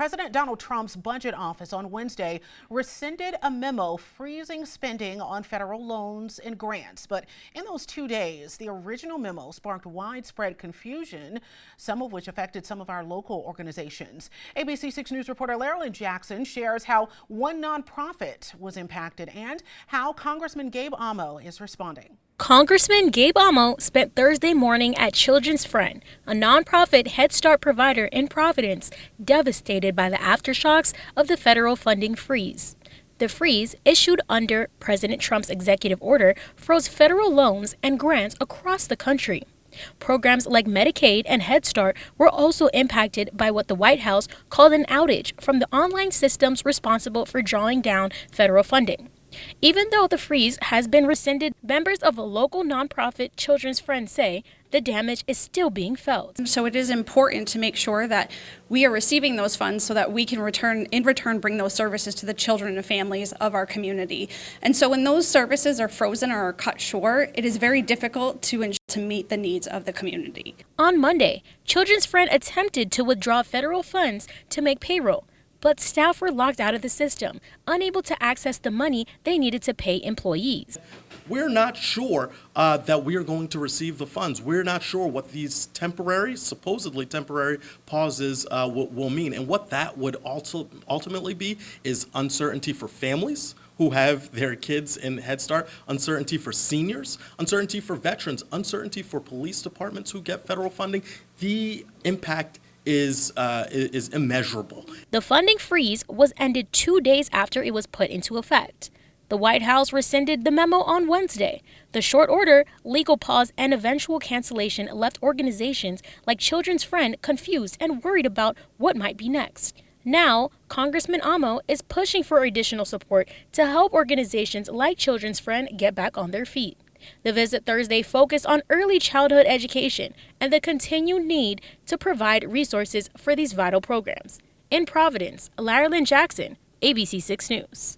President Donald Trump's budget office on Wednesday rescinded a memo freezing spending on federal loans and grants. But in those 2 days, the original memo sparked widespread confusion, some of which affected some of our local organizations. ABC 6 News reporter Larry Jackson shares how one nonprofit was impacted and how Congressman Gabe Amo is responding. Congressman Gabe Amo spent Thursday morning at Children's Friend, a nonprofit Head Start provider in Providence, devastated by the aftershocks of the federal funding freeze. The freeze, issued under President Trump's executive order, froze federal loans and grants across the country. Programs like Medicaid and Head Start were also impacted by what the White House called an outage from the online systems responsible for drawing down federal funding. Even though the freeze has been rescinded, members of a local nonprofit Children's Friend say the damage is still being felt. So it is important to make sure that we are receiving those funds so that we can in return bring those services to the children and families of our community. And so when those services are frozen or are cut short, it is very difficult to meet the needs of the community. On Monday, Children's Friend attempted to withdraw federal funds to make payroll, but staff were locked out of the system, unable to access the money they needed to pay employees. We're not sure that we are going to receive the funds. We're not sure what these temporary, supposedly temporary pauses will mean. And what that would also ultimately be is uncertainty for families who have their kids in Head Start, uncertainty for seniors, uncertainty for veterans, uncertainty for police departments who get federal funding. The impact is immeasurable. The funding freeze was ended 2 days after it was put into effect. The White House rescinded the memo on Wednesday. The short order, legal pause, and eventual cancellation left organizations like Children's Friend confused and worried about what might be next. Now, Congressman Amo is pushing for additional support to help organizations like Children's Friend get back on their feet. The visit Thursday focused on early childhood education and the continued need to provide resources for these vital programs. In Providence, Larry Jackson, ABC 6 News.